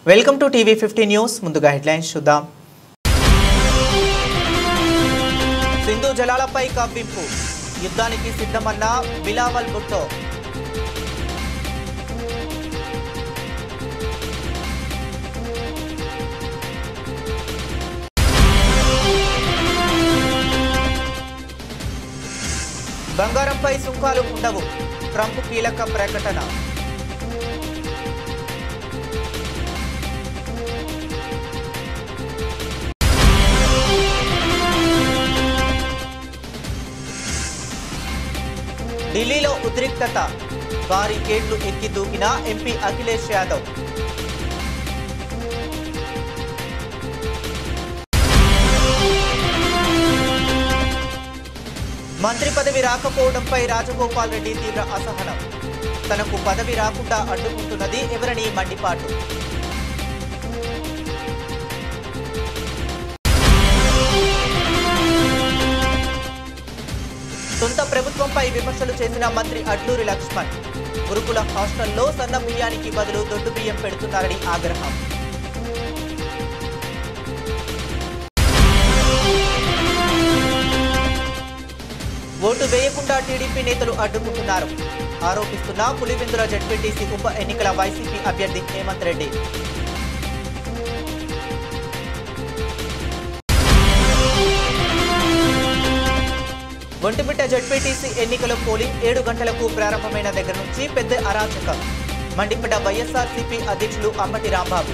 Welcome to TV 50 news. ముందుగా headlines చూద్దాం. సింధు జలాలపై కవ్వింపు, యుద్ధానికి సిద్ధమన్న బిలావల్ భుట్టో. బంగారంపై సుంకాలు ఉండవు, ట్రంప్ కీలక ప్రకటన. ఢిల్లీలో ఉద్రిక్తత, బారికేడ్లు ఎక్కి దూకిన ఎంపీ అఖిలేష్ యాదవ్. మంత్రి పదవి రాకపోవడంపై రాజగోపాల్ రెడ్డి తీవ్ర అసహనం. తనకు పదవి రాకుండా అడ్డుకుంటున్నది ఎవరని మండిపాటు. సొంత ప్రభుత్వంపై విమర్శలు చేసిన మంత్రి అడ్లూరి లక్ష్మణ్. గురుకుల హాస్టల్లో సన్న బియ్యానికి బదులు దొడ్డు బియ్యం పెడుతున్నారని ఆగ్రహం. ఓటు వేయకుండా టీడీపీ నేతలు అడ్డుకుంటున్నారు ఆరోపిస్తున్న పులివెందుల జెడ్పీటీసీ ఉప ఎన్నికల వైసీపీ అభ్యర్థి హేమంత్ రెడ్డి. ఒంటిమిట్ట జెడ్పీటీసీ ఎన్నికల పోలింగ్ 7 గంటలకు ప్రారంభమైన దగ్గర నుంచి పెద్ద అరాచకం. మండిపడ్డ వైఎస్ఆర్సీపీ అధ్యక్షులు అమ్మటి రాంబాబు.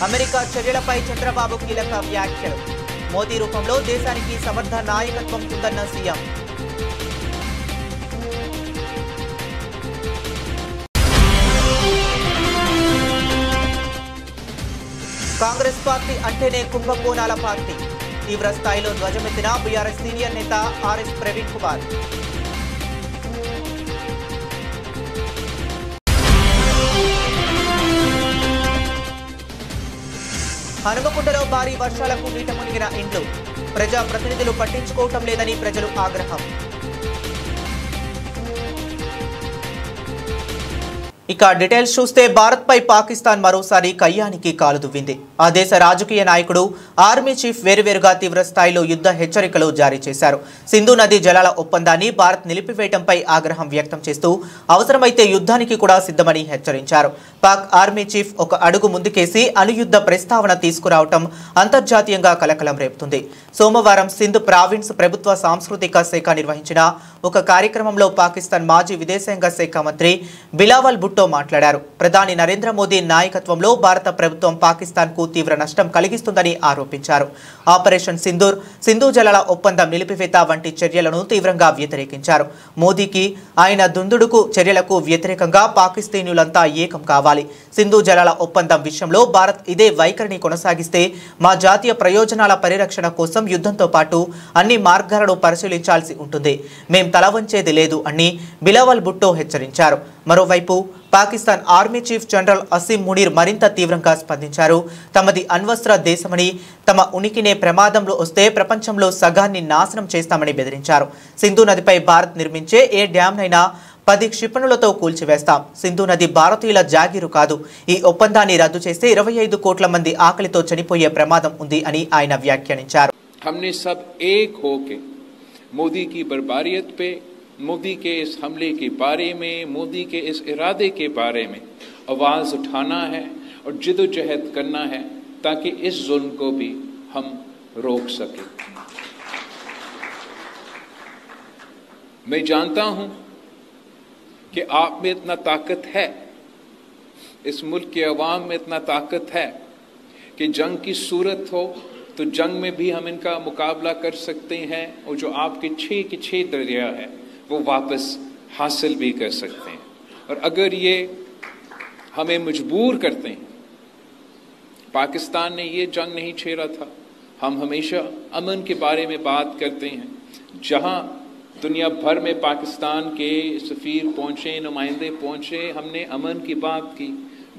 అమెరికా చర్యలపై చంద్రబాబు కీలక వ్యాఖ్యలు. మోదీ రూపంలో దేశానికి సమర్థ నాయకత్వం ఉందన్న సీఎం. కాంగ్రెస్ పార్టీ అంటేనే కుంభకోణాల పార్టీ. తీవ్ర స్థాయిలో ధ్వజమెత్తిన బీఆర్ఎస్ సీనియర్ నేత ఆర్ఎస్ ప్రవీణ్ కుమార్. హనుమకొండలో భారీ వర్షాలకు నీట మునిగిన ఇండ్లు. ప్రజా ప్రతినిధులు పట్టించుకోవటం లేదని ప్రజలు ఆగ్రహం. ఇక డీటెయిల్స్ చూస్తే భారత్పై పాకిస్తాన్ మరోసారి కయ్యానికి కాలు దువ్వింది. ఆ దేశ రాజకీయ నాయకుడు, ఆర్మీ చీఫ్ వేరువేరుగా తీవ్ర స్థాయిలో యుద్ధ హెచ్చరికలు జారీ చేశారు. సింధు నది జలాల ఒప్పందాన్ని భారత్ నిలిపివేయడంపై ఆగ్రహం వ్యక్తం చేస్తూ అవసరమైతే యుద్ధానికి కూడా సిద్ధమని హెచ్చరించారు. పాక్ ఆర్మీ చీఫ్ ఒక అడుగు ముందుకేసి అణుయుద్ధ ప్రస్తావన తీసుకురావటం అంతర్జాతీయంగా కలకలం రేపుతుంది. సోమవారం సింధ్ ప్రావిన్స్ ప్రభుత్వ సాంస్కృతిక శాఖ నిర్వహించిన ఒక కార్యక్రమంలో పాకిస్తాన్ మాజీ విదేశాంగ శాఖ మంత్రి బిలావల్ భుట్టో మాట్లాడారు. ప్రధాని నరేంద్ర మోదీ నాయకత్వంలో భారత ప్రభుత్వం పాకిస్తాన్ కు తీవ్ర నష్టం కలిగిస్తుందని ఆరోపించారు. ఆపరేషన్ సింధూర్, సింధు జలాల ఒప్పందం నిలిపివేత వంటి చర్యలను తీవ్రంగా వ్యతిరేకించారు. మోదీకి, ఆయన దుందుడుకు చర్యలకు వ్యతిరేకంగా పాకిస్తానీయులంతా ఏకం కావాలి. సింధు జలాల ఒప్పందం విషయంలో భారత్ ఇదే వైఖరిని కొనసాగిస్తే మా జాతీయ ప్రయోజనాల పరిరక్షణ కోసం యుద్ధంతో పాటు అన్ని మార్గాలను పరిశీలించాల్సి ఉంటుంది. మేం తల వంచేది లేదు అని బిలావల్ భుట్టో హెచ్చరించారు. మరోవైపు Pakistan army chief general Asim Munir మరింత తీవ్రంగా స్పందించారు. తమది అణ్వస్త్ర దేశమని, తమ ఉనికినే ప్రమాదంలో వస్తే ప్రపంచంలో సగాన్ని నాశనం చేస్తామని బెదిరించారు. సింధు నదిపై భారత్ నిర్మించే ఏ డ్యాంనైనా 10 క్షిపణులతో కూల్చివేస్తాం. సింధు నది భారతీయుల జాగీరు కాదు. ఈ ఒప్పందాన్ని రద్దు చేస్తే 25 కోట్ల మంది ఆకలితో చనిపోయే ప్రమాదం ఉంది అని ఆయన వ్యాఖ్యానించారు. हमने सब एक होके मोदी की बर्बारियत पे, मोदी के इस हमले के बारे में, मोदी के इस इरादे के बारे में आवाज उठाना है और जिदोजहद करना है ताकि इस जुल्म को भी हम रोक सकें। मैं जानता हूं कि आप में इतना ताकत है, इस मुल्क के अवाम में इतना ताकत है कि जंग की सूरत हो तो जंग में भी हम इनका मुकाबला कर सकते हैं और जो आपके 6 के 6 दरिया है वो वापस हासिल भी कर सकते हैं। और अगर ये हमें मजबूर करते हैं, पाकिस्तान ने ये जंग नहीं छेड़ा था। हम हमेशा अमन के बारे में बात करते हैं। जहां दुनिया भर में पाकिस्तान के सफीर पहुंचे, नुमाइंदे पहुंचे, हमने अमन की बात की,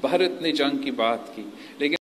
भारत ने जंग की बात की। लेकिन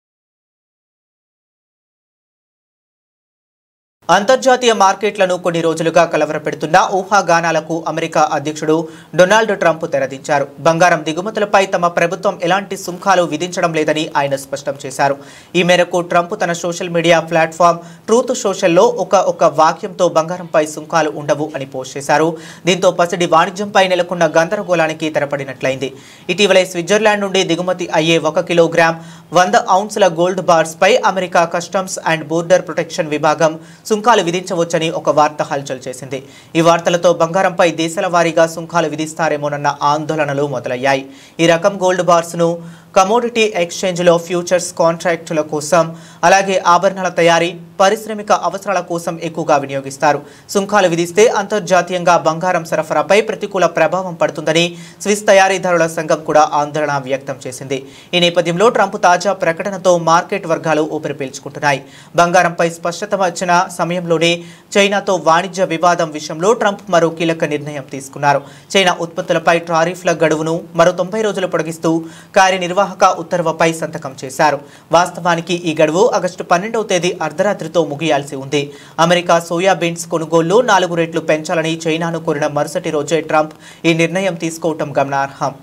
అంతర్జాతీయ మార్కెట్లను కొన్ని రోజులుగా కలవరపెడుతున్న ఊహాగానాలకు అమెరికా అధ్యక్షుడు డొనాల్డ్ ట్రంప్ తెరదించారు. బంగారం దిగుమతులపై తమ ప్రభుత్వం ఎలాంటి సుంకాలు విధించడం లేదని ఆయన స్పష్టం చేశారు. ఈ మేరకు ట్రంప్ తన సోషల్ మీడియా ప్లాట్ఫామ్ ట్రూత్ సోషల్లో ఒక వాక్యంతో బంగారంపై సుంకాలు ఉండవు అని పోస్ట్ చేశారు. దీంతో పసిడి వాణిజ్యంపై నెలకొన్న గందరగోళానికి తెరపడినట్లయింది. ఇటీవలే స్విట్జర్లాండ్ నుండి దిగుమతి అయ్యే 1 కిలోగ్రామ్ 100 ఔన్సుల గోల్డ్ బార్స్ పై America customs and border protection విభాగం సుంకాలు విధించవచ్చని ఒక వార్త హల్చల్ చేసింది. ఈ వార్తలతో బంగారంపై దేశాల వారీగా సుంకాలు విధిస్తారేమోనన్న ఆందోళనలు మొదలయ్యాయి. ఈ రకం గోల్డ్ బార్స్ ను కమోడిటీ ఎక్స్చేంజ్లో ఫ్యూచర్స్ కాంట్రాక్టుల కోసం, అలాగే ఆభరణాల తయారీ, పారిశ్రామిక అవసరాల కోసం ఎక్కువగా వినియోగిస్తారు. సుంకాలు విధిస్తే అంతర్జాతీయంగా బంగారం సరఫరాపై ప్రతికూల ప్రభావం పడుతుందని స్విస్ తయారీదారుల సంఘం కూడా ఆందోళన వ్యక్తం చేసింది. ఈ నేపథ్యంలో ట్రంప్ తాజా ప్రకటనతో మార్కెట్ వర్గాలు ఊపిరి పీల్చుకుంటున్నాయి. బంగారంపై స్పష్టత వచ్చిన సమయంలోనే చైనాతో వాణిజ్య వివాదం విషయంలో ట్రంప్ మరో కీలక నిర్ణయం తీసుకున్నారు. చైనా ఉత్పత్తులపై టారిఫ్ల గడువును మరో 90 రోజులు పొడిగిస్తూ కార్యనిర్వాహక ఉత్తర్వుపై సంతకం చేశారు. వాస్తవానికి ఈ గడువు ఆగస్టు 12వ తేదీ అర్ధరాత్రితో ముగియాల్సి ఉంది. అమెరికా సోయాబీన్స్ కొనుగోళ్లు 4 రెట్లు పెంచాలని చైనాను కోరిన మరుసటి రోజే ట్రంప్ ఈ నిర్ణయం తీసుకోవటం గమనార్హం.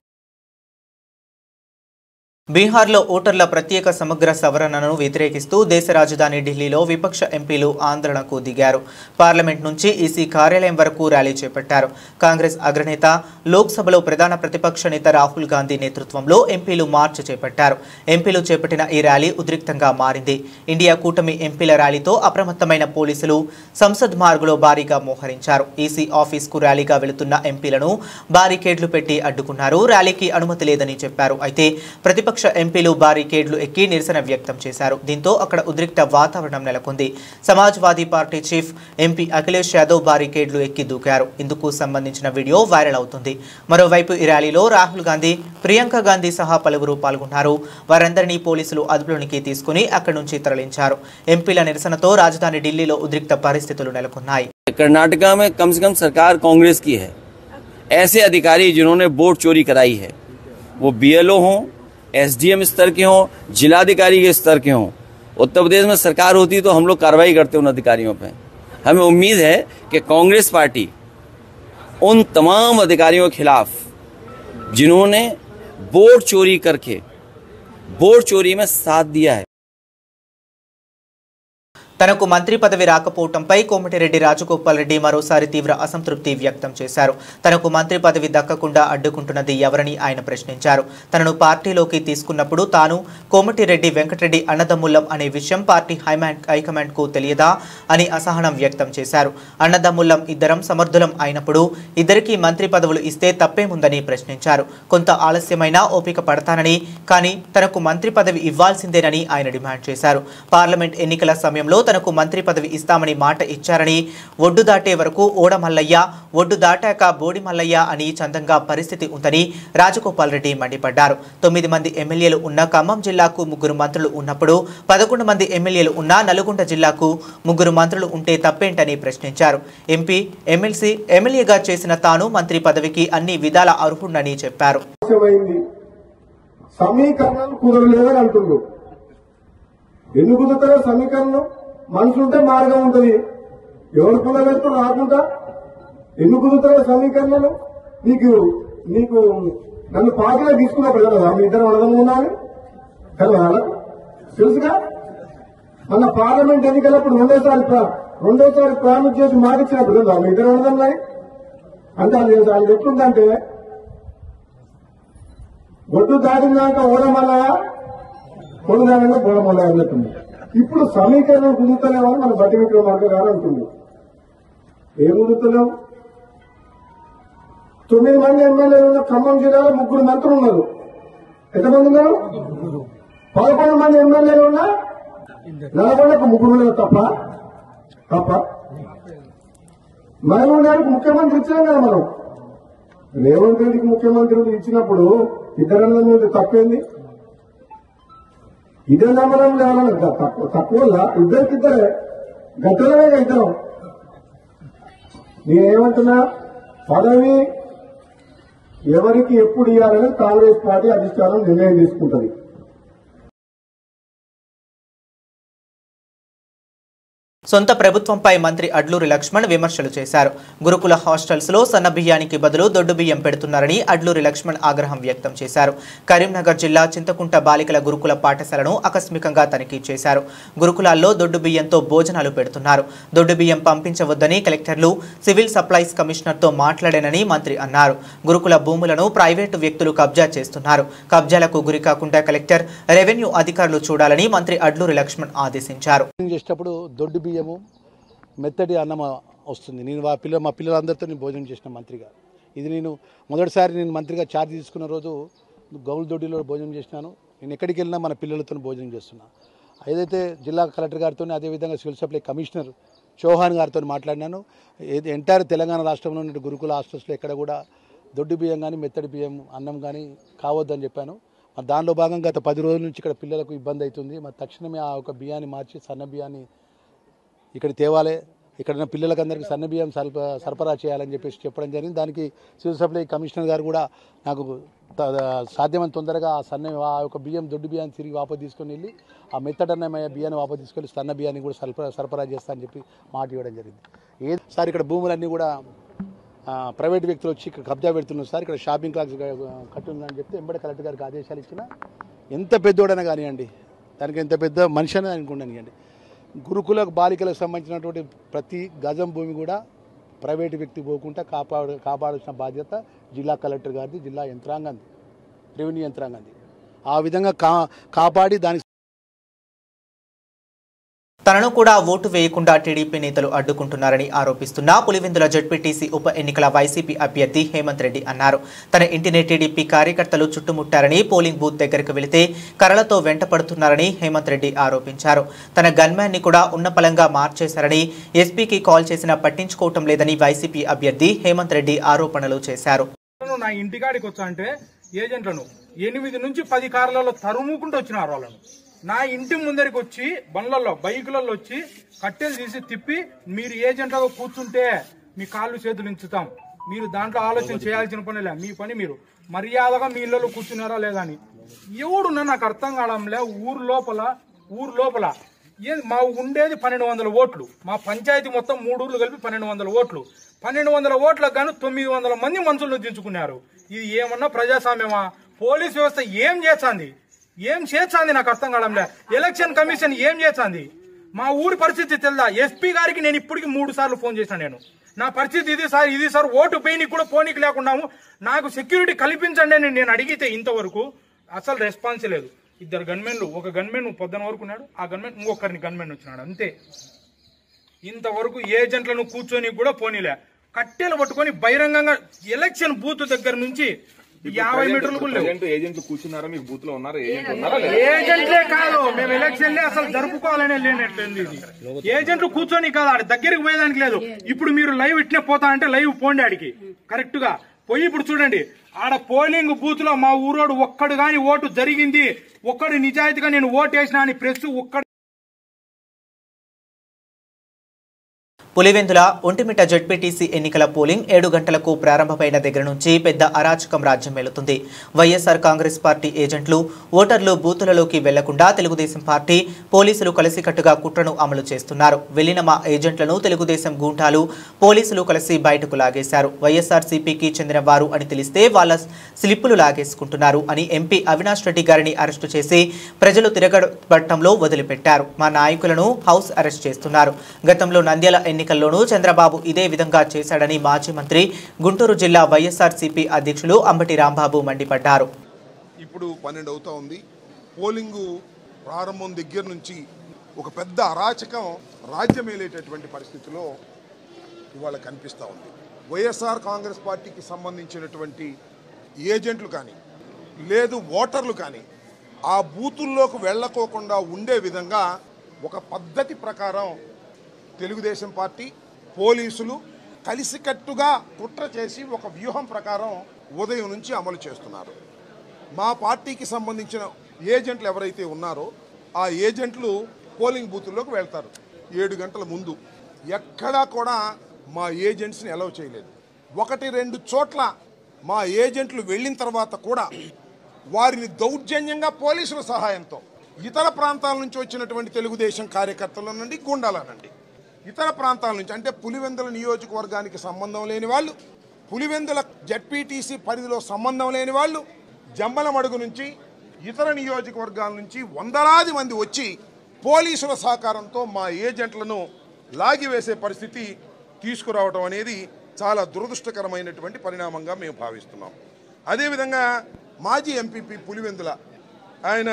బీహార్లో ఓటర్ల ప్రత్యేక సమగ్ర సవరణను వ్యతిరేకిస్తూ దేశ రాజధాని ఢిల్లీలో విపక్ష ఎంపీలు ఆందోళనకు దిగారు. పార్లమెంట్ నుంచి ఈసీ కార్యాలయం వరకు ర్యాలీ చేపట్టారు. కాంగ్రెస్ అగ్రనేత, లోక్సభలో ప్రధాన ప్రతిపక్ష నేత రాహుల్ గాంధీ నేతృత్వంలో ఎంపీలు మార్చ్ చేపట్టారు. ఎంపీలు చేపట్టిన ఈ ర్యాలీ ఉద్రిక్తంగా మారింది. ఇండియా కూటమి ఎంపీల ర్యాలీతో అప్రమత్తమైన పోలీసులు సంసద్ మార్గులో భారీగా మోహరించారు. ఈసీ ఆఫీస్కు ర్యాలీగా వెళుతున్న ఎంపీలను బారికేడ్లు పెట్టి అడ్డుకున్నారు. ర్యాలీకి అనుమతి లేదని చెప్పారు. అయితే ప్రతిపక్ష ఎంపీలు బారికేడ్లు ఎక్కి నిరసన వ్యక్తం చేశారు. దీంతో అక్కడ ఉద్రిక్త వాతావరణం నెలకొంది. Samajwadi Party chief MP Akhilesh Yadav బారికేడ్లు ఎక్కి దూకారు. ఇందుకు సంబంధించిన వీడియో వైరల్ అవుతుంది. మరోవైపు ఈ ర్యాలీలో రాహుల్ గాంధీ, ప్రియాంక గాంధీ సహా పలువురు పాల్గొన్నారు. వారందరినీ పోలీసులు అదుపులోనికి తీసుకుని అక్కడి నుంచి తరలించారు. ఎంపీల నిరసనతో రాజధాని ఢిల్లీలో ఉద్రిక్త పరిస్థితులు నెలకొన్నాయి. कर्नाटका में कम से कम सरकार कांग्रेस की है. ऐसे अधिकारी जिन्होंने वोट चोरी कराई है, वो बीएलओ हों, एसडीएम स्तर के हों, जिलाधिकारी के स्तर के हों, उत्तर प्रदेश में सरकार होती तो हम लोग कार्रवाई करते उन अधिकारियों पे. हमें उम्मीद है कि कांग्रेस पार्टी उन तमाम अधिकारियों के खिलाफ जिन्होंने वोट चोरी करके वोट चोरी में साथ दिया है. తనకు మంత్రి పదవి రాకపోవడంపై కోమటిరెడ్డి రాజగోపాల్ రెడ్డి మరోసారి తీవ్ర అసంతృప్తి వ్యక్తం చేశారు. తనకు మంత్రి పదవి దక్కకుండా అడ్డుకుంటున్నది ఎవరని ఆయన ప్రశ్నించారు. తనను పార్టీలోకి తీసుకున్నప్పుడు తాను కోమటిరెడ్డి వెంకటరెడ్డి అన్నదమ్ములం అనే విషయం పార్టీ హైకమాండ్కు తెలియదా అని అసహనం వ్యక్తం చేశారు. అన్నదమ్ములం ఇద్దరం సమర్థులం అయినప్పుడు ఇద్దరికీ మంత్రి పదవులు ఇస్తే తప్పేముందని ప్రశ్నించారు. కొంత ఆలస్యమైనా ఓపిక పడతానని, కానీ తనకు మంత్రి పదవి ఇవ్వాల్సిందేనని ఆయన డిమాండ్ చేశారు. పార్లమెంట్ ఎన్నికల సమయంలో తనకు మంత్రి పదవి ఇస్తామని మాట ఇచ్చారని, ఒడ్డు దాటే వరకు ఓడమల్లయ్య, ఒడ్డు దాటాక బోడి మల్లయ్య అని చందంగా పరిస్థితి ఉందని రాజగోపాల్ రెడ్డి మండిపడ్డారు. 9 మంది ఎమ్మెల్యేలు ఉన్న ఖమ్మం జిల్లాకు 3 మంత్రులు ఉన్నప్పుడు 11 మంది ఎమ్మెల్యేలు ఉన్న నల్గొండ జిల్లాకు 3 మంత్రులు ఉంటే తప్పేంటని ప్రశ్నించారు. ఎంపీ, ఎమ్మెల్సీ, ఎమ్మెల్యేగా చేసిన తాను మంత్రి పదవికి అన్ని విధాల అర్హుడని చెప్పారు. మనసుంటే మార్గం ఉంటుంది. ఎవరు పుల్లగెత్తు రాకుండా ఎందుకు కుదురుతారో సమీకరణలు. నీకు నన్ను పార్టీలో తీసుకున్నప్పుడు కదా మీ ఇద్దరు అర్థంగా ఉన్నాను కదా, వాళ్ళకు తెలుసుగా. మన పార్లమెంట్ ఎన్నికలప్పుడు రెండోసారి ప్రామిస్ చేసి మాటిచ్చినప్పుడు కదా మీ ఇద్దరు అర్థంలాయి అంటే అది ఎట్లుందంటే, ఒడ్డు దాటినాక ఓడమల్లయా, ఒడ్డు దాటినాక బోడమల్లయా అన్నట్టుంది. ఇప్పుడు సమీకరణం కుదురుతలేమని మన బట్టి విక్రమార్క గారు అంటుంది. ఏం కుదురుతలేవు? 9 మంది ఎమ్మెల్యేలు ఉన్న ఖమ్మం జిల్లాలో 3 మంత్రులు ఉన్నారు. ఎంతమంది ఉన్నారు? 11 మంది ఎమ్మెల్యేలు ఉన్నా నల్గొండకు 3 ఉన్నారు. తప్ప మహబూబ్ గారికి ముఖ్యమంత్రి ఇచ్చాం కదా మనం. రేవంత్ రెడ్డికి ముఖ్యమంత్రి ఇచ్చినప్పుడు ఇద్దరు మీద తప్పేంది? ఇదే నమ్మడం లేవన్నా తక్కువ ఇద్దరికిద్దరే గద్దలమే ఇద్దరం. నేనేమంటున్నా, పదవి ఎవరికి ఎప్పుడు ఇవ్వాలని కాంగ్రెస్ పార్టీ అధిష్టానం నిర్ణయం తీసుకుంటది. సొంత ప్రభుత్వంపై మంత్రి అడ్లూరి లక్ష్మణ్ విమర్శలు చేశారు. గురుకుల హాస్టల్స్లో సన్న బియ్యానికి బదులు దొడ్డు బియ్యం పెడుతున్నారని అడ్లూరి లక్ష్మణ్ ఆగ్రహం వ్యక్తం చేశారు. కరీంనగర్ జిల్లా చింతకుంట బాలికల గురుకుల పాఠశాలను ఆకస్మికంగా తనిఖీ చేశారు. గురుకులాల్లో దొడ్డు బియ్యంతో భోజనాలు పెడుతున్నారు. దొడ్డు బియ్యం పంపించవద్దని కలెక్టర్లు, సివిల్ సప్లైస్ కమిషనర్తో మాట్లాడానని మంత్రి అన్నారు. గురుకుల భూములను ప్రైవేటు వ్యక్తులు కబ్జా చేస్తున్నారు. కబ్జాలకు గురికాకుండా కలెక్టర్, రెవెన్యూ అధికారులు చూడాలని మంత్రి అడ్లూరి లక్ష్మణ్ ఆదేశించారు. మెత్తటి అన్నం వస్తుంది. నేను మా పిల్లలందరితో నేను భోజనం చేసిన మంత్రిగా. ఇది నేను మొదటిసారి నేను మంత్రిగా ఛార్జ్ తీసుకున్న రోజు గౌల్ దొడ్డిలో భోజనం చేసినాను. నేను ఎక్కడికి వెళ్ళినా మన పిల్లలతో భోజనం చేస్తున్నాను. ఏదైతే జిల్లా కలెక్టర్ గారితో, అదేవిధంగా సివిల్ సప్లై కమిషనర్ చౌహాన్ గారితో మాట్లాడినాను. ఎంటైర్ తెలంగాణ రాష్ట్రంలో ఉన్న గురుకుల హాస్టల్స్లో ఎక్కడ కూడా దొడ్డు బియ్యం కానీ మెత్తడి బియ్యం అన్నం కానీ కావద్దని చెప్పాను. దానిలో భాగంగా గత 10 రోజుల నుంచి ఇక్కడ పిల్లలకు ఇబ్బంది అవుతుంది. తక్షణమే ఆ ఒక బియ్యాన్ని మార్చి సన్న బియ్యాన్ని ఇక్కడ తేవాలి, ఇక్కడ పిల్లలకు అందరికీ సన్న బియ్యం సరఫరా చేయాలని చెప్పడం జరిగింది. దానికి సివిల్ సప్లై కమిషనర్ గారు కూడా నాకు సాధ్యమైన తొందరగా ఆ యొక్క బియ్యం దొడ్డు బియ్యాన్ని తిరిగి వాపసు తీసుకొని వెళ్ళి ఆ మెత్తడన్నమయ్యే బియ్యాన్ని వాపసు తీసుకెళ్ళి సన్న బియ్యాన్ని కూడా సరఫరా చేస్తా అని చెప్పి మాట ఇవ్వడం జరిగింది. సార్ ఇక్కడ భూములన్నీ కూడా ప్రైవేట్ వ్యక్తులు వచ్చి ఇక్కడ కబ్జా పెడుతున్నారు సార్, ఇక్కడ షాపింగ్ కాంప్లెక్స్ కట్టుందని చెప్తే ఎంబడి కలెక్టర్ గారికి ఆదేశాలు ఇచ్చిన. ఎంత పెద్దోడైనా కానివ్వండి, దానికి ఎంత పెద్ద మనిషి అనేది అనుకోండి, గురుకుల బాలికలకు సంబంధించినటువంటి ప్రతి గజం భూమి కూడా ప్రైవేటు వ్యక్తి పోకుండా కాపాడాల్సిన బాధ్యత జిల్లా కలెక్టర్ గారిది, జిల్లా యంత్రాంగంది, రెవెన్యూ యంత్రాంగంది. ఆ విధంగా కాపాడి దానికి తనను కూడా ఓటు వేయకుండా టీడీపీ నేతలు అడ్డుకుంటున్నారని ఆరోపిస్తున్న పులివెందుల జెడ్పీటీసీ ఉప ఎన్నికల వైసీపీ అభ్యర్థి హేమంత్ రెడ్డి అన్నారు. తన ఇంటిని టీడీపీ కార్యకర్తలు చుట్టుముట్టారని, పోలింగ్ బూత్ దగ్గరకు వెళితే కర్రలతో వెంటపడుతున్నారని హేమంత్ రెడ్డి ఆరోపించారు. తన గన్మ్యాన్ని కూడా ఉన్నపలంగా మార్చేశారని, ఎస్పీకి కాల్ చేసినా పట్టించుకోవటం లేదని వైసీపీ అభ్యర్థి హేమంత్ రెడ్డి ఆరోపణలు చేశారు. నా ఇంటికాడికి వచ్చా అంటే ఏజెంట్లను 8 నుంచి 10 కార్లలో తరుముకుంటూ వచ్చినారు. వాళ్ళను నా ఇంటి ముందరికి వచ్చి బండ్లలో బైకులలో వచ్చి కట్టెలు తీసి తిప్పి, మీరు ఏజెంట్లుగా కూర్చుంటే మీ కాళ్ళు చేతులు ఇంచుతాం, మీరు దాంట్లో ఆలోచన చేయాల్సిన పనిలే, మీ పని మీరు మర్యాదగా మీ ఇళ్లలో కూర్చున్నారా లేదా అని. ఎవడున్నా నాకు అర్థం కావడంలే. ఊరు లోపల మా ఉండేది 1200 ఓట్లు, మా పంచాయతీ మొత్తం 3 ఊర్లు కలిపి 1200 ఓట్లు. 1200 ఓట్లకు గాను 900 మంది మనుషులను దించుకున్నారు. ఇది ఏమన్నా ప్రజాస్వామ్యమా? పోలీస్ వ్యవస్థ ఏం చేస్తాంది నాకు అర్థం కావడంలే. ఎలక్షన్ కమిషన్ ఏం చేస్తాంది? మా ఊరి పరిస్థితి తెలుదా? ఎస్పీ గారికి నేను ఇప్పటికి 3 సార్లు ఫోన్ చేశాను. నా పరిస్థితి ఇది సార్ ఓటు పోయినకి కూడా పోనీకి లేకున్నాము, నాకు సెక్యూరిటీ కల్పించండి అని నేను అడిగితే ఇంతవరకు అసలు రెస్పాన్స్ లేదు. 2 గన్మెన్లు, ఒక గన్మెన్ పొద్దున వరకు ఉన్నాడు, ఆ గన్మెన్ ఇంకొకరిని గన్మెన్ వచ్చినాడు, అంతే. ఇంతవరకు ఏజెంట్లను కూర్చొని కూడా పోనీలే. కట్టెలు పట్టుకొని బహిరంగంగా ఎలక్షన్ బూత్ దగ్గర నుంచి 50 మీటర్లు కూడా ఏజెంట్లు కూర్చున్నారా? మీకు బూత్ లో ఉన్నారా? ఏజెంట్లే కాదు, మేము ఎలక్షన్లే అసలు జరుపుకోవాలనే లేనట్లేదు. ఇది ఏజెంట్లు కూర్చొని కాదు, ఆడ దగ్గరికి పోయేదానికి లేదు. ఇప్పుడు మీరు లైవ్ ఇట్నే పోతా అంటే లైవ్ పోండి ఆడికి కరెక్ట్ గా పోయి. ఇప్పుడు చూడండి, ఆడ పోలింగ్ బూత్ లో మా ఊరోడు ఒక్కడు గాని ఓటు జరిగింది, ఒక్కడు నిజాయితీగా నేను ఓటు వేసినా అని ప్రెస్ ఒక్కడు. పులివెందుల ఒంటిమిట్ట జెడ్పీటీసీ ఎన్నికల పోలింగ్ 7 గంటలకు ప్రారంభమైన దగ్గర నుంచి పెద్ద అరాచకం రాజ్యం వెళుతుంది. వైఎస్ఆర్ కాంగ్రెస్ పార్టీ ఏజెంట్లు, ఓటర్లు బూతులలోకి వెళ్లకుండా తెలుగుదేశం పార్టీ, పోలీసులు కలిసికట్టుగా కుట్రను అమలు చేస్తున్నారు. వెళ్లిన మా ఏజెంట్లను తెలుగుదేశం గూంటాలు, పోలీసులు కలిసి బయటకు లాగేశారు. వైఎస్ఆర్సీపీకి చెందిన వారు అని తెలిస్తే వాళ్ళ స్లిప్పులు లాగేసుకుంటున్నారు అని ఎంపీ అవినాష్ రెడ్డి గారిని అరెస్టు చేసి ప్రజలు తిరగబట్టంలో వదిలిపెట్టారు. మా నాయకులను హౌస్ అరెస్ట్ చేస్తున్నారు. గతంలో నంద్యాల ఎన్నికల్లోనూ చంద్రబాబు ఇదే విధంగా చేశాడని మాజీ మంత్రి, గుంటూరు జిల్లా వైఎస్ఆర్సీపీ అధ్యక్షులు అంబటి రాంబాబు మండిపడ్డారు. ఇప్పుడు 12 అవుతా ఉంది. పోలింగు ప్రారంభం దగ్గర నుంచి ఒక పెద్ద అరాచకం రాజ్యమేలేటటువంటి పరిస్థితిలో ఇవాళ కనిపిస్తూ ఉంది. వైఎస్ఆర్ కాంగ్రెస్ పార్టీకి సంబంధించినటువంటి ఏజెంట్లు కానీ లేదు ఓటర్లు కానీ ఆ బూతుల్లోకి వెళ్ళకోకుండా ఉండే విధంగా ఒక పద్ధతి ప్రకారం తెలుగుదేశం పార్టీ, పోలీసులు కలిసికట్టుగా కుట్ర చేసి ఒక వ్యూహం ప్రకారం ఉదయం నుంచి అమలు చేస్తున్నారు. మా పార్టీకి సంబంధించిన ఏజెంట్లు ఎవరైతే ఉన్నారో ఆ ఏజెంట్లు పోలింగ్ బూతుల్లోకి వెళ్తారు 7 గంటల ముందు. ఎక్కడా కూడా మా ఏజెంట్స్ని అలౌ చేయలేదు. 1-2 చోట్ల మా ఏజెంట్లు వెళ్ళిన తర్వాత కూడా వారిని దౌర్జన్యంగా పోలీసుల సహాయంతో ఇతర ప్రాంతాల నుంచి వచ్చినటువంటి తెలుగుదేశం కార్యకర్తల నుండి, గుండాల నుండి ఇతర ప్రాంతాల నుంచి అంటే పులివెందుల నియోజకవర్గానికి సంబంధం లేని వాళ్ళు, పులివెందుల జడ్పీటీసీ పరిధిలో సంబంధం లేని వాళ్ళు, జమ్మలమడుగు నుంచి ఇతర నియోజకవర్గాల నుంచి వందలాది మంది వచ్చి పోలీసుల సహకారంతో మా ఏజెంట్లను లాగివేసే పరిస్థితి తీసుకురావడం అనేది చాలా దురదృష్టకరమైనటువంటి పరిణామంగా మేము భావిస్తున్నాం. అదేవిధంగా మాజీ ఎంపీపీ పులివెందుల ఆయన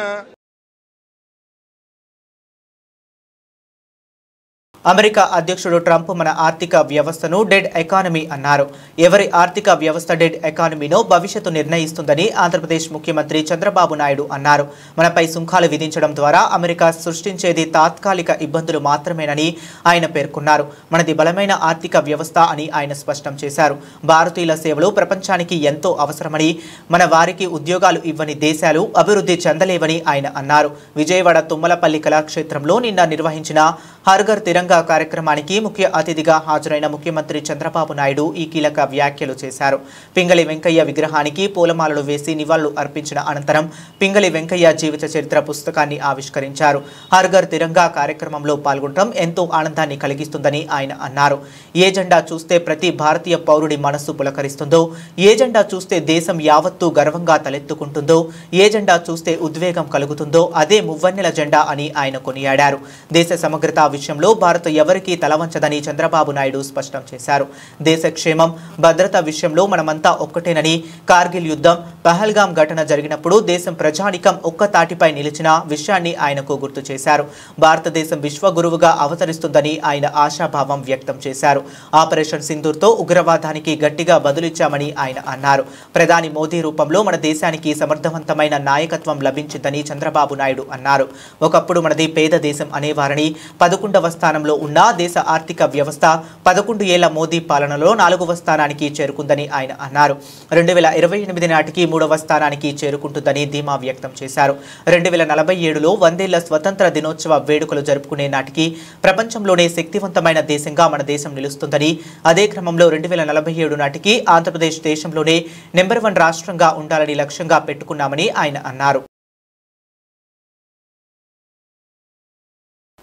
అమెరికా అధ్యక్షుడు ట్రంప్ మన ఆర్థిక వ్యవస్థను డెడ్ ఎకానమీ అన్నారు. ఎవరి ఆర్థిక వ్యవస్థ డెడ్ ఎకానమీనో భవిష్యత్తు నిర్ణయిస్తుందని ఆంధ్రప్రదేశ్ ముఖ్యమంత్రి చంద్రబాబు నాయుడు అన్నారు. మనపై సుంకాలు విధించడం ద్వారా అమెరికా సృష్టించేది తాత్కాలిక ఇబ్బందులు మాత్రమేనని ఆయన పేర్కొన్నారు. మనది బలమైన ఆర్థిక వ్యవస్థ అని ఆయన స్పష్టం చేశారు. భారతీయుల సేవలు ప్రపంచానికి ఎంతో అవసరమని, మన వారికి ఉద్యోగాలు ఇవ్వని దేశాలు అభివృద్ధి చెందలేవని ఆయన అన్నారు. విజయవాడ తుమ్మలపల్లి కళాక్షేత్రంలో నిన్న నిర్వహించిన హర్ ఘర్ తిరంగా కార్యక్రమానికి ముఖ్య అతిథిగా హాజరైన ముఖ్యమంత్రి చంద్రబాబు నాయుడు ఈ కీలక వ్యాఖ్యలు చేశారు. పింగళి వెంకయ్య విగ్రహానికి పూలమాలలు వేసి నివాళులు అర్పించిన అనంతరం పింగళి వెంకయ్య జీవిత చరిత్ర పుస్తకాన్ని ఆవిష్కరించారు. హర్ ఘర్ తిరంగా కార్యక్రమంలో పాల్గొనడం ఎంతో ఆనందాన్ని కలిగిస్తుందని ఆయన అన్నారు. ఏ జెండా చూస్తే ప్రతి భారతీయ పౌరుడి మనస్సు పులకరిస్తుందో, ఏ జెండా చూస్తే దేశం యావత్తూ గర్వంగా తలెత్తుకుంటుందో, ఏ జెండా చూస్తే ఉద్వేగం కలుగుతుందో అదే మువ్వన్నెల జెండా అని ఆయన కొనియాడారు. దేశ సమగ్రత విషయంలో భారత్ ఎవరికీ తలవంచదని చంద్రబాబు నాయుడు స్పష్టం చేశారు. దేశ క్షేమం, భద్రత విషయంలో మనమంతా ఒక్కటేనని, కార్గిల్ యుద్ధం, పహల్గాం ఘటన జరిగినప్పుడు దేశం ప్రజానికం ఒక్క తాటిపై నిలిచిన విషయాన్ని ఆయనకు గుర్తు చేశారు. భారతదేశం విశ్వగురువుగా అవతరిస్తుందని ఆయన ఆశాభావం వ్యక్తం చేశారు. ఆపరేషన్ సింధూర్తో ఉగ్రవాదానికి గట్టిగా బదులిచ్చామని ఆయన అన్నారు. ప్రధాని మోదీ రూపంలో మన దేశానికి సమర్థవంతమైన నాయకత్వం లభించిందని చంద్రబాబు నాయుడు అన్నారు. ఒకప్పుడు మనది పేద దేశం అనేవారని, 11వ స్థానంలో ఉన్న దేశ ఆర్థిక వ్యవస్థ 11 ఏళ్ల మోదీ పాలనలో 4వ స్థానానికి చేరుకుందని ఆయన అన్నారు. 2028 నాటికి 3వ స్థానానికి చేరుకుంటుందని ధీమా వ్యక్తం చేశారు. 2047లో 100ఏళ్ల స్వతంత్ర దినోత్సవ వేడుకలు జరుపుకునే నాటికి ప్రపంచంలోనే శక్తివంతమైన దేశంగా మన దేశం నిలుస్తుందని, అదే క్రమంలో 2047 నాటికి ఆంధ్రప్రదేశ్ దేశంలోనే నెంబర్ 1 రాష్ట్రంగా ఉండాలని లక్ష్యంగా పెట్టుకున్నామని ఆయన అన్నారు.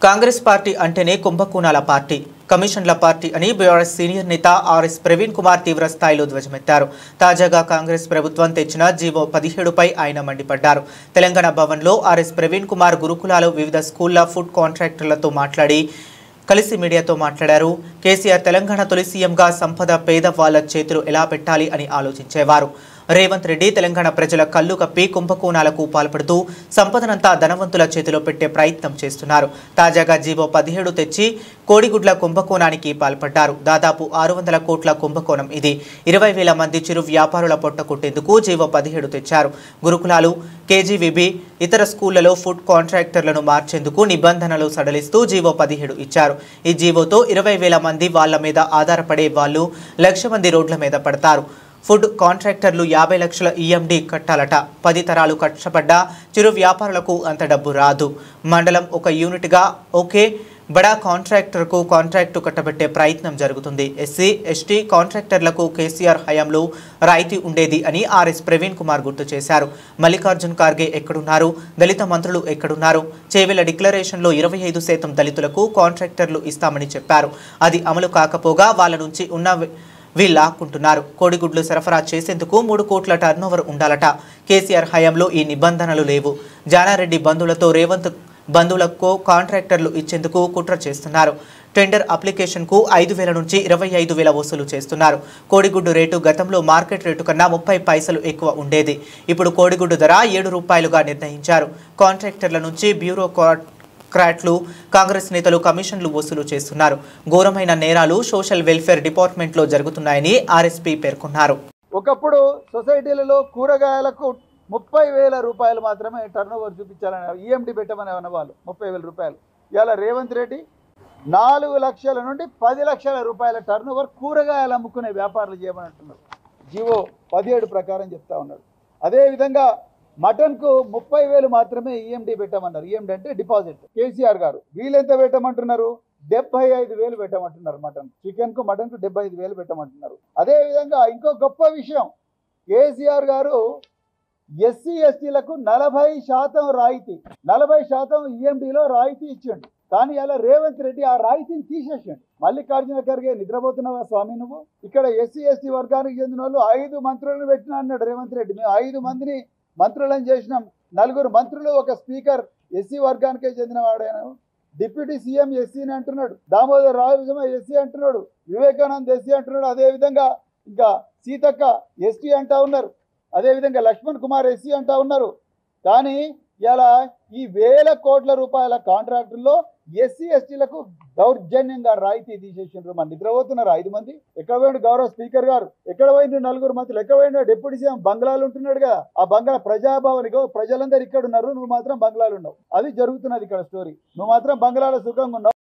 కాంగ్రెస్ పార్టీ అంటేనే కుంభకోణాల పార్టీ, కమిషన్ల పార్టీ అని బీఆర్ఎస్ సీనియర్ నేత ఆర్ఎస్ ప్రవీణ్ కుమార్ తీవ్ర స్థాయిలో ధ్వజమెత్తారు. తాజాగా కాంగ్రెస్ ప్రభుత్వం తెచ్చిన జీవో 17పై ఆయన మండిపడ్డారు. తెలంగాణ భవన్లో ఆర్ఎస్ ప్రవీణ్ కుమార్ గురుకులాలు, వివిధ స్కూళ్ల ఫుడ్ కాంట్రాక్టర్లతో కలిసి మీడియాతో మాట్లాడారు. కేసీఆర్ తెలంగాణ తొలి సీఎంగా సంపద పేదవాళ్ల చేతులు ఎలా పెట్టాలి అని ఆలోచించేవారు. రేవంత్ రెడ్డి తెలంగాణ ప్రజల కళ్ళు కప్పి కుంభకోణాలకు పాల్పడుతూ సంపదనంతా ధనవంతుల చేతిలో పెట్టే ప్రయత్నం చేస్తున్నారు. తాజాగా జీవో 17 తెచ్చి కోడిగుడ్ల కుంభకోణానికి పాల్పడ్డారు. దాదాపు 600 కోట్ల కుంభకోణం ఇది. 20,000 మంది చిరు వ్యాపారుల పొట్ట కొట్టేందుకు జీవో 17 తెచ్చారు. గురుకులాలు, కేజీవీబీ, ఇతర స్కూళ్లలో ఫుడ్ కాంట్రాక్టర్లను మార్చేందుకు నిబంధనలు సడలిస్తూ జీవో 17 ఇచ్చారు. ఈ జీవోతో 20,000 మంది వాళ్ల మీద ఆధారపడే వాళ్ళు 1,00,000 మంది రోడ్ల మీద పడతారు. ఫుడ్ కాంట్రాక్టర్లు 50 లక్షల ఈఎండి కట్టాలట. 10 తరాలు కష్టపడ్డా చిరు వ్యాపారులకు అంత డబ్బు రాదు. మండలం ఒక యూనిట్గా ఒకే బడా కాంట్రాక్టర్కు కాంట్రాక్టు కట్టబెట్టే ప్రయత్నం జరుగుతుంది. ఎస్సీ, ఎస్టీ కాంట్రాక్టర్లకు కేసీఆర్ హయాంలో రాయితీ ఉండేది అని ఆర్ఎస్ ప్రవీణ్ కుమార్ గుర్తు చేశారు. మల్లికార్జున్ ఖార్గే ఎక్కడున్నారు? దళిత మంత్రులు ఎక్కడున్నారు? చేవెళ్ల డిక్లరేషన్లో 25% దళితులకు కాంట్రాక్టర్లు ఇస్తామని చెప్పారు. అది అమలు కాకపోగా వాళ్ళ నుంచి వీళ్ళాక్కుంటున్నారు. కోడిగుడ్లు సరఫరా చేసేందుకు 3 కోట్ల టర్నోవర్ ఉండాలట. కేసీఆర్ హయాంలో ఈ నిబంధనలు లేవు. జానారెడ్డి బంధువులతో రేవంత్ బంధువులకు కాంట్రాక్టర్లు ఇచ్చేందుకు కుట్ర చేస్తున్నారు. టెండర్ అప్లికేషన్కు 5,000 నుంచి 25,000 వసూలు చేస్తున్నారు. కోడిగుడ్డు రేటు గతంలో మార్కెట్ రేటు కన్నా 30 పైసలు ఎక్కువ ఉండేది. ఇప్పుడు కోడిగుడ్డు ధర 7 రూపాయలుగా నిర్ణయించారు. కాంట్రాక్టర్ల నుంచి బ్యూరోక్రాట్లు, కాంగ్రెస్ నేతలు కమిషన్లు వసూలు చేస్తున్నారు. ఘోరమైన నేరాలు సోషల్ వెల్ఫేర్ డిపార్ట్మెంట్లో జరుగుతున్నాయని ఆర్ఎస్పీ పేర్కొన్నారు. ఒకప్పుడు సొసైటీలలో కూరగాయలకు 30,000 రూపాయలు మాత్రమే టర్నోవర్ చూపించాలని ఈఎండి పెట్టమని అన్నవాళ్ళు 30,000 రూపాయలు. ఇవాళ రేవంత్ రెడ్డి 4 లక్షల నుండి 10 లక్షల రూపాయల టర్నోవర్ కూరగాయలు అమ్ముకునే వ్యాపారాలు చేయమని అంటున్నారు. జీవో 17 ప్రకారం చెప్తా ఉన్నాడు. అదేవిధంగా మటన్కు 30,000 మాత్రమే ఈఎండి పెట్టమన్నారు. ఈఎండి అంటే డిపాజిట్. కేసీఆర్ గారు వీళ్ళెంత పెట్టమంటున్నారు? 75,000 పెట్టమంటున్నారు. చికెన్కు మటన్కు 75,000 పెట్టమంటున్నారు. అదేవిధంగా ఇంకో గొప్ప విషయం, కేసీఆర్ గారు ఎస్సీ ఎస్టీలకు 40% రాయితీ, 40% ఈఎండిలో రాయితీ ఇచ్చిండు. కానీ ఇలా రేవంత్ రెడ్డి ఆ రాయితీని తీసేసాడు. మల్లికార్జున ఖర్గే నిద్రపోతున్నావా స్వామి నువ్వు? ఇక్కడ ఎస్సీ ఎస్టీ వర్గానికి చెందిన వాళ్ళు 5 మంత్రులను పెట్టినా అన్నాడు రేవంత్ రెడ్డి. మేము 5 మందిని మంత్రులను చేసినాం. 4 మంత్రులు, ఒక స్పీకర్ ఎస్సీ వర్గానికే చెందిన వాడైనా. డిప్యూటీ సీఎం ఎస్సీని అంటున్నాడు, దామోదర్ రాజు ఎస్సీ అంటున్నాడు, వివేకానంద్ ఎస్సీ అంటున్నాడు, అదేవిధంగా ఇంకా సీతక్క ఎస్టీ అంటా ఉన్నారు, అదేవిధంగా లక్ష్మణ్ కుమార్ ఎస్సీ అంటా ఉన్నారు. కానీ ఇలా ఈ వేల కోట్ల రూపాయల కాంట్రాక్టుల్లో ఎస్సీ ఎస్టీలకు దౌర్జన్యంగా రాయితీ తీసేసిండ్రు. మన నిద్రపోతున్నారు 5 మంది. ఎక్కడ పోయిండు గౌరవ స్పీకర్ గారు? ఎక్కడ పోయిండు 4 మంత్రులు? ఎక్కడ పోయిండు డిప్యూటీ సీఎం? బంగ్లాలు ఉంటున్నాడు కదా, ఆ బంగ్లా ప్రజాభవనికో ప్రజలందరూ ఇక్కడ ఉన్నారు, నువ్వు మాత్రం బంగ్లాలు ఉన్నావు. అది జరుగుతున్నది ఇక్కడ స్టోరీ. నువ్వు మాత్రం బంగ్లాలో సుఖంగా ఉన్నావు.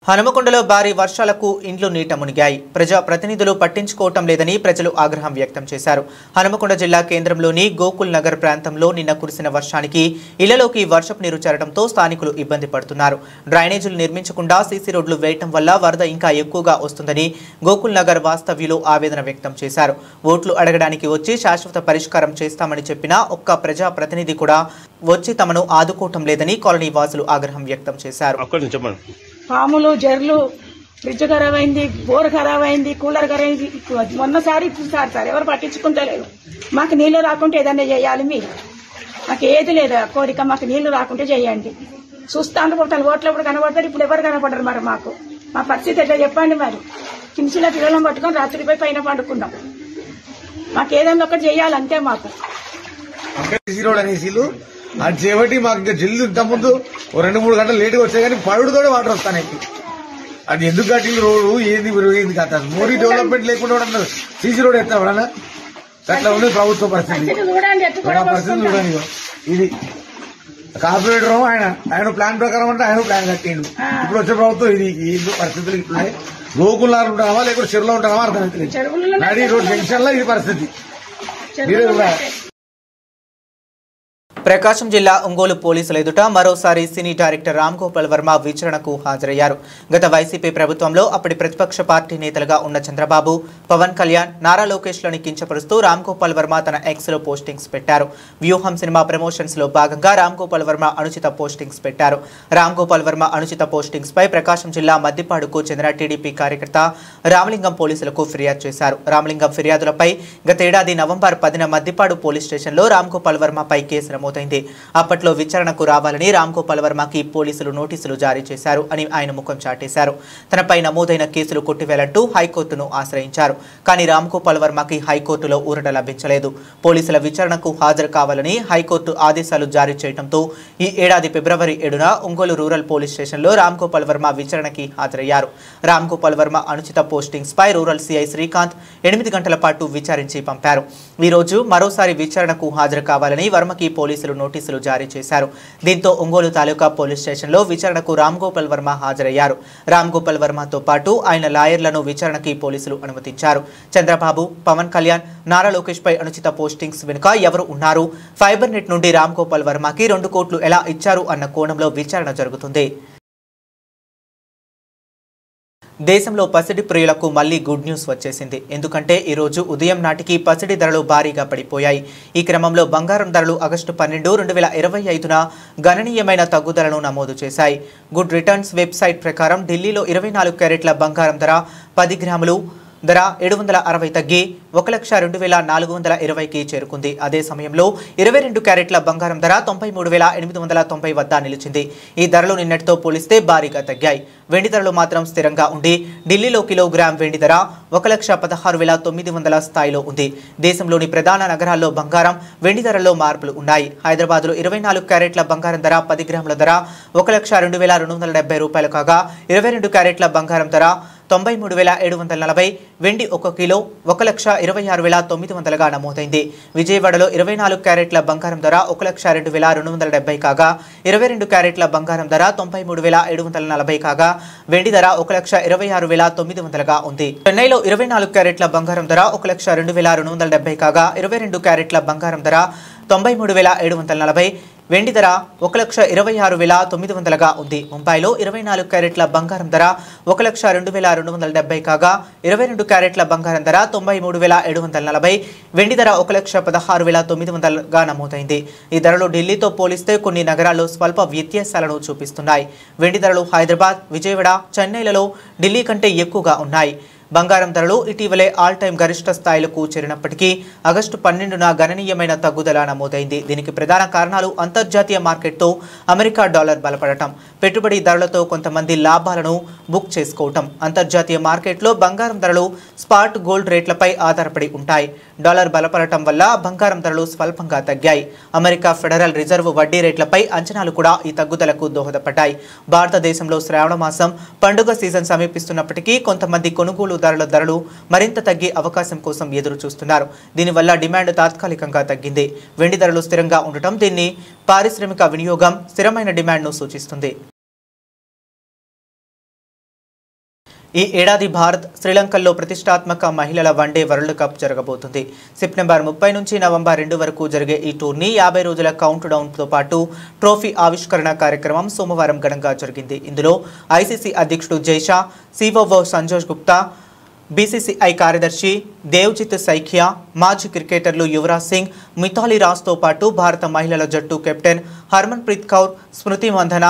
హనుమకొండలో భారీ వర్షాలకు ఇండ్లు నీట మునిగాయి. ప్రజా ప్రతినిధులు పట్టించుకోవటం లేదని ప్రజలు ఆగ్రహం వ్యక్తం చేశారు. హనుమకొండ జిల్లా కేంద్రంలోని గోకుల్ నగర్ ప్రాంతంలో నిన్న కురిసిన వర్షానికి ఇళ్లలోకి వర్షపు నీరు చేరడంతో స్థానికులు ఇబ్బంది పడుతున్నారు. డ్రైనేజీలు నిర్మించకుండా సీసీ రోడ్లు వేయటం వల్ల వరద ఇంకా ఎక్కువగా వస్తుందని గోకుల్ నగర్ వాస్తవ్యులు ఆవేదన వ్యక్తం చేశారు. ఓట్లు అడగడానికి వచ్చి శాశ్వత పరిష్కారం చేస్తామని చెప్పినా ఒక్క ప్రజా ప్రతినిధి కూడా వచ్చి తమను ఆదుకోవటం లేదని కాలనీ వాసులు ఆగ్రహం వ్యక్తం చేశారు. పాములు, జర్లు, ఫ్రిడ్జ్ ఖరాబ్ అయింది, బోర్ ఖరాబ్ అయింది, కూలర్ ఖరాబ్ అయింది. మొన్నసారి ఇప్పుడు సార్ ఎవరు పట్టించుకుంటలేరు. మాకు నీళ్లు రాకుంటే ఏదన్నా చేయాలి మీరు. మాకు ఏది లేదు కోరిక, మాకు నీళ్లు రాకుంటే చేయండి. చూస్తాను పోతాను, ఓట్లప్పుడు కనబడతారు, ఇప్పుడు ఎవరు కనపడరు. మరి మాకు మా పరిస్థితి ఎట్లా చెప్పండి. మరి చిన్న పిల్లలను పట్టుకొని రాత్రిపై పైన పండుకున్నాం. మాకు ఏదన్నా ఒకటి చేయాలి అంతే. మాకు అది చేయబట్టి మాకు ఇంకా జల్లు ఇంతకుముందు 2-3 గంటలు లేటుగా వచ్చాయి, కానీ పడుడుతో వాటర్ వస్తాయి. అది ఎందుకు కట్టింది రోడ్డు ఏంది కథ? మోడీ డెవలప్మెంట్ లేకుండా సీసీ రోడ్ ఎత్తా ఎవడన్నా? అట్లా ఉంది ప్రభుత్వ పరిస్థితి. చూడండి, ఇది కార్పొరేటర్ ఆయన ప్లాన్ ప్రకారం అంటే ఆయన ప్లాన్ కట్టిండు. ఇప్పుడు వచ్చే ప్రభుత్వం ఇది ఏందో పరిస్థితులు ఇట్లా గోకుల్నారు ఉంటామా లేకపోతే చెరువులో ఉంటామా అర్థమవుతుంది. నడి రోడ్ జంక్షన్ లో ఇది పరిస్థితి. ప్రకాశం జిల్లా ఒంగోలు పోలీసుల ఎదుట మరోసారి సినీ డైరెక్టర్ రామ్ గోపాల్ వర్మ విచారణకు హాజరయ్యారు. గత వైసీపీ ప్రభుత్వంలో అప్పటి ప్రతిపక్ష పార్టీ నేతలుగా ఉన్న చంద్రబాబు, పవన్ కళ్యాణ్, నారా లోకేష్లను కించపరుస్తూ రామ్ గోపాల్ వర్మ తన ఎక్స్ లో పోస్టింగ్స్ పెట్టారు. వ్యూహం సినిమా ప్రమోషన్స్ లో భాగంగా రామ్ గోపాల్ వర్మ అనుచిత పోస్టింగ్స్ పెట్టారు. రామ్ గోపాల్ వర్మ అనుచిత పోస్టింగ్స్ పై ప్రకాశం జిల్లా మద్దిపాడుకు చెందిన టీడీపీ కార్యకర్త రామలింగం పోలీసులకు ఫిర్యాదు చేశారు. రామలింగం ఫిర్యాదులపై గతేడాది నవంబర్ 10న మద్దిపాడు పోలీస్ స్టేషన్లో రామ్ గోపాల్ వర్మపై కేసు నమోదు. అప్పట్లో విచారణకు రావాలని రామ్ గోపాల్ వర్మకి పోలీసులు నోటీసులు జారీ చేశారు అని ఆయన ముఖం చాటేశారు. తనపై నమోదైన కేసులు కొట్టివేయాలంటూ హైకోర్టును ఆశ్రయించారు. కానీ రామ్ గోపాల్ వర్మకి హైకోర్టులో ఊరట లభించలేదు. పోలీసుల విచారణకు హాజరు కావాలని హైకోర్టు ఆదేశాలు జారీ చేయడంతో ఈ ఏడాది ఫిబ్రవరి 7న ఒంగోలు రూరల్ పోలీస్ స్టేషన్లో రామ్ గోపాల్ వర్మ విచారణకి హాజరయ్యారు. రామ్ గోపాల్ వర్మ అనుచిత పోస్టింగ్స్ పై రూరల్ సిఐ శ్రీకాంత్ 8 గంటల పాటు విచారించి పంపారు. ఈ రోజు మరోసారి విచారణకు హాజరు కావాలని వర్మకి పోలీసులు నోటీసులు జారీ చేశారు. దీంతో ఒంగోలు తాలూకా పోలీస్ స్టేషన్లో విచారణకు రామ్ గోపాల్ వర్మ హాజరయ్యారు. రామ్ గోపాల్ వర్మతో పాటు ఆయన లాయర్లను విచారణకి పోలీసులు అనుమతించారు. చంద్రబాబు, పవన్ కళ్యాణ్, నారా లోకేష్ పై అనుచిత పోస్టింగ్స్ వెనుక ఎవరు ఉన్నారు, ఫైబర్ నెట్ నుండి రామ్ గోపాల్ వర్మకి 2 కోట్లు ఎలా ఇచ్చారు అన్న కోణంలో విచారణ జరుగుతుంది. దేశంలో పసిడి ప్రియులకు మళ్లీ గుడ్ న్యూస్ వచ్చేసింది. ఎందుకంటే ఈ రోజు ఉదయం నాటికి పసిడి ధరలు భారీగా పడిపోయాయి. ఈ క్రమంలో బంగారం ధరలు ఆగస్టు 12, 2025న గణనీయమైన తగ్గుదలను నమోదు చేశాయి. గుడ్ రిటర్న్స్ వెబ్సైట్ ప్రకారం ఢిల్లీలో 24 క్యారెట్ల బంగారం ధర 10 గ్రాములు ధర 760 తగ్గి 1,02,420కి చేరుకుంది. అదే సమయంలో 22 క్యారెట్ల బంగారం ధర 93,890 వద్ద నిలిచింది. ఈ ధరలు నిన్నటితో పోలిస్తే భారీగా తగ్గాయి. వెండి ధరలు మాత్రం స్థిరంగా ఉండి ఢిల్లీలో కిలోగ్రామ్ వెండి ధర 1,16,900 స్థాయిలో ఉంది. దేశంలోని ప్రధాన నగరాల్లో బంగారం, వెండి ధరల్లో మార్పులు ఉన్నాయి. హైదరాబాద్లో 24 క్యారెట్ల బంగారం ధర 10 గ్రాముల ధర 1,02,270 రూపాయలు కాగా 22 క్యారెట్ల బంగారం ధర 93,740, వెండి 1 కిలో 1,26,900గా నమోదైంది. విజయవాడలో 24 క్యారెట్ల బంగారం ధర 1,02,270 కాగా 22 క్యారెట్ల బంగారం ధర 93,740 కాగా వెండి ధర 1,26,900గా ఉంది. చెన్నైలో 24 క్యారెట్ల బంగారం ధర 1,02,270 కాగా 22 క్యారెట్ల బంగారం ధర 93,740, వెండి ధర 1,26,900గా ఉంది. ముంబైలో 24 క్యారెట్ల బంగారం ధర 1,02,270 కాగా 22 క్యారెట్ల బంగారం ధర 93,740, వెండి ధర 1,16,900గా నమోదైంది. ఈ ధరలు ఢిల్లీతో పోలిస్తే కొన్ని నగరాల్లో స్వల్ప వ్యత్యాసాలను చూపిస్తున్నాయి. వెండి ధరలు హైదరాబాద్, విజయవాడ, చెన్నైలలో ఢిల్లీ కంటే ఎక్కువగా ఉన్నాయి. బంగారం ధరలు ఇటీవలే ఆల్ టైమ్ గరిష్ట స్థాయిలకు చేరినప్పటికీ ఆగస్టు 12న గణనీయమైన తగ్గుదల నమోదైంది. దీనికి ప్రధాన కారణాలు అంతర్జాతీయ మార్కెట్తో అమెరికా డాలర్ బలపడటం, పెట్టుబడి ధరలతో కొంతమంది లాభాలను బుక్ చేసుకోవటం. అంతర్జాతీయ మార్కెట్లో బంగారం ధరలు స్పాట్ గోల్డ్ రేట్లపై ఆధారపడి ఉంటాయి. డాలర్ బలపడటం వల్ల బంగారం ధరలు స్వల్పంగా తగ్గాయి. అమెరికా ఫెడరల్ రిజర్వ్ వడ్డీ రేట్లపై అంచనాలు కూడా ఈ తగ్గుదలకు దోహదపడ్డాయి. భారతదేశంలో శ్రావణ మాసం పండుగ సీజన్ సమీపిస్తున్నప్పటికీ కొంతమంది కొనుగోలుదారుల ధరలు మరింత తగ్గే అవకాశం కోసం ఎదురు చూస్తున్నారు. దీనివల్ల డిమాండ్ తాత్కాలికంగా తగ్గింది. వెండి ధరలు స్థిరంగా ఉండటం దీన్ని పారిశ్రామిక వినియోగం, స్థిరమైన డిమాండ్ను సూచిస్తుంది. ఈ ఏడాది భారత్, శ్రీలంకల్లో ప్రతిష్టాత్మక మహిళల వన్డే వరల్డ్ కప్ జరగబోతుంది. సెప్టెంబర్ 30 నుంచి నవంబర్ 2 వరకు జరిగే ఈ టోర్నీ 50 రోజుల కౌంట్ డౌన్తో పాటు ట్రోఫీ ఆవిష్కరణ కార్యక్రమం సోమవారం ఘనంగా జరిగింది. ఇందులో ఐసీసీ అధ్యక్షుడు జైషా, సిఓఓ సంజోష్ గుప్తా, బీసీసీఐ కార్యదర్శి దేవ్జిత్ సైఖియా, మాజీ క్రికెటర్లు యువరాజ్ సింగ్, మిథాలీ రాజ్తో పాటు భారత మహిళల జట్టు కెప్టెన్ హర్మన్ప్రీత్ కౌర్, స్మృతి మంధన,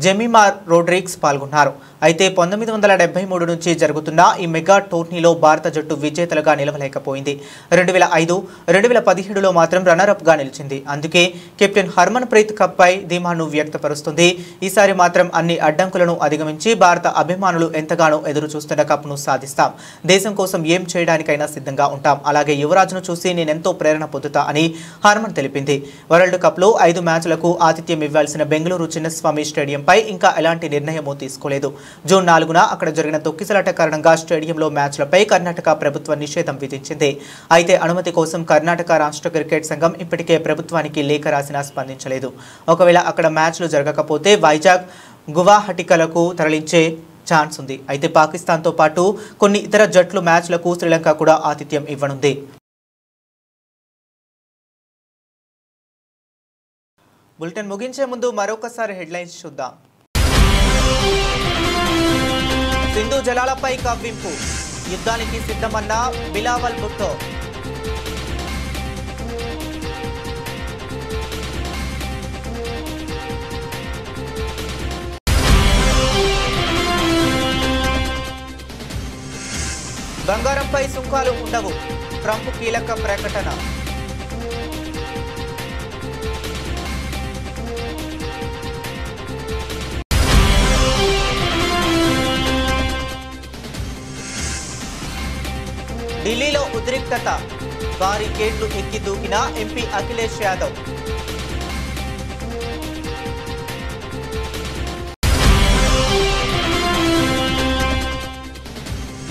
జెమిమా రోడ్రిగ్స్ పాల్గొన్నారు. అయితే 1973 నుంచి జరుగుతున్న ఈ మెగా టోర్నీలో భారత జట్టు విజేతలుగా నిలవలేకపోయింది. 2005, 2017లో మాత్రం రన్నరప్గా నిలిచింది. అందుకే కెప్టెన్ హర్మన్ప్రీత్ కప్పై ధీమాను వ్యక్తపరుస్తుంది. ఈసారి మాత్రం అన్ని అడ్డంకులను అధిగమించి భారత అభిమానులు ఎంతగానో ఎదురు చూస్తున్న కప్ను సాధిస్తాం. దేశం కోసం ఏం చేయడానికైనా సిద్ధంగా ఉంటాం. అలాగే యువరాజ్ను చూసి నేనెంతో ప్రేరణ పొందుతా అని హర్మన్ తెలిపింది. వరల్డ్ కప్లో 5 మ్యాచ్లకు ఆతిథ్యం ఇవ్వాల్సిన బెంగళూరు చిన్నస్వామి స్టేడియంపై ఇంకా ఎలాంటి నిర్ణయమూ తీసుకోలేదు. జూన్ 4న అక్కడ జరిగిన తొక్కిసలాట కారణంగా స్టేడియంలో మ్యాచ్లపై కర్ణాటక ప్రభుత్వం నిషేధం విధించింది. అయితే అనుమతి కోసం కర్ణాటక రాష్ట్ర క్రికెట్ సంఘం ఇప్పటికే ప్రభుత్వానికి లేఖ రాసినా స్పందించలేదు. ఒకవేళ అక్కడ మ్యాచ్లు జరగకపోతే వైజాగ్, గువాహటికలకు తరలించే ఛాన్స్ ఉంది. అయితే పాకిస్తాన్తో పాటు కొన్ని ఇతర జట్లు మ్యాచ్లకు శ్రీలంక కూడా ఆతిథ్యం ఇవ్వనుంది. బులెటిన్ ముగించే ముందు మరొకసారి హెడ్లైన్స్ చూద్దాం. సింధు జలాలపై కవ్వింపు, యుద్ధానికి సిద్ధమన్న బిలావల్ భుట్టో. బంగారంపై సుంకాలు ఉండవు, ట్రంప్ కీలక ప్రకటన. ఢిల్లీలో ఉద్రిక్తత, భారీ గేట్లు ఎక్కి దూకిన ఎంపీ అఖిలేష్ యాదవ్.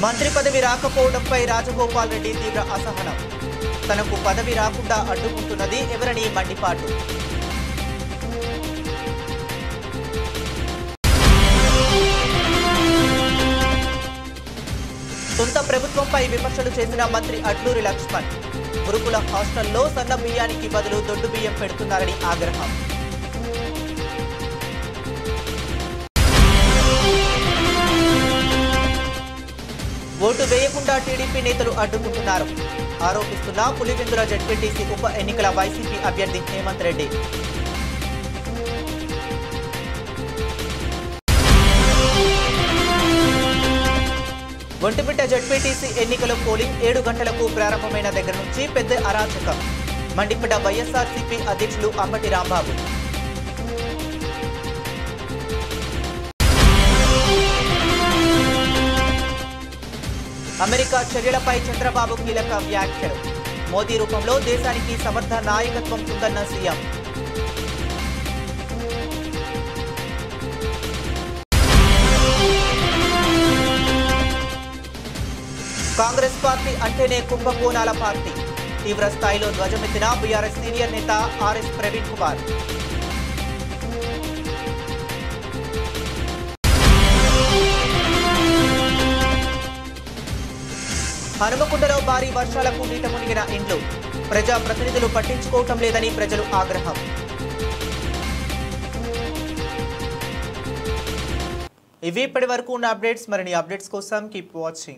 మంత్రి పదవి రాకపోవడంపై రాజగోపాల్ రెడ్డి తీవ్ర అసహనం. తనకు పదవి రాకుండా అడ్డుకుంటున్నది ఎవరని మండిపాటు. సొంత ప్రభుత్వంపై విమర్శలు చేసిన మంత్రి అడ్లూరి లక్ష్మణ్. గురుకుల హాస్టల్లో సన్న బియ్యానికి బదులు దొడ్డు బియ్యం పెడుతున్నారని ఆగ్రహం. ఓటు వేయకుండా టీడీపీ నేతలు అడ్డుకుంటున్నారు ఆరోపిస్తున్న పులివెందుల జెడ్పీటీసీ ఉప ఎన్నికల వైసీపీ అభ్యర్థి హేమంత్ రెడ్డి. ఒంటిమిట్ట జెడ్పీటీసీ ఎన్నికల పోలింగ్ 7 గంటలకు ప్రారంభమైన దగ్గర నుంచి పెద్ద అరాచకం. మండిపడ్డ వైఎస్ఆర్సీపీ అధ్యక్షులు అంబటి రాంబాబు. అమెరికా చర్యలపై చంద్రబాబు కీలక వ్యాఖ్యలు. మోదీ రూపంలో దేశానికి సమర్థ నాయకత్వం ఉందన్న సీఎం. కాంగ్రెస్ పార్టీ అంటేనే కుంభకోణాల పార్టీ. తీవ్ర స్థాయిలో ధ్వజమెత్తిన బీఆర్ఎస్ సీనియర్ నేత ఆర్ఎస్ ప్రవీణ్ కుమార్. హనుమకొండలో భారీ వర్షాలకు నీట మునిగిన ఇండ్లు. ప్రజాప్రతినిధులు పట్టించుకోవటం లేదని ప్రజలు ఆగ్రహం. ఇవి ఇప్పటి వరకు ఉన్న అప్డేట్స్. మరిన్ని అప్డేట్స్ కోసం కీప్ వాచింగ్.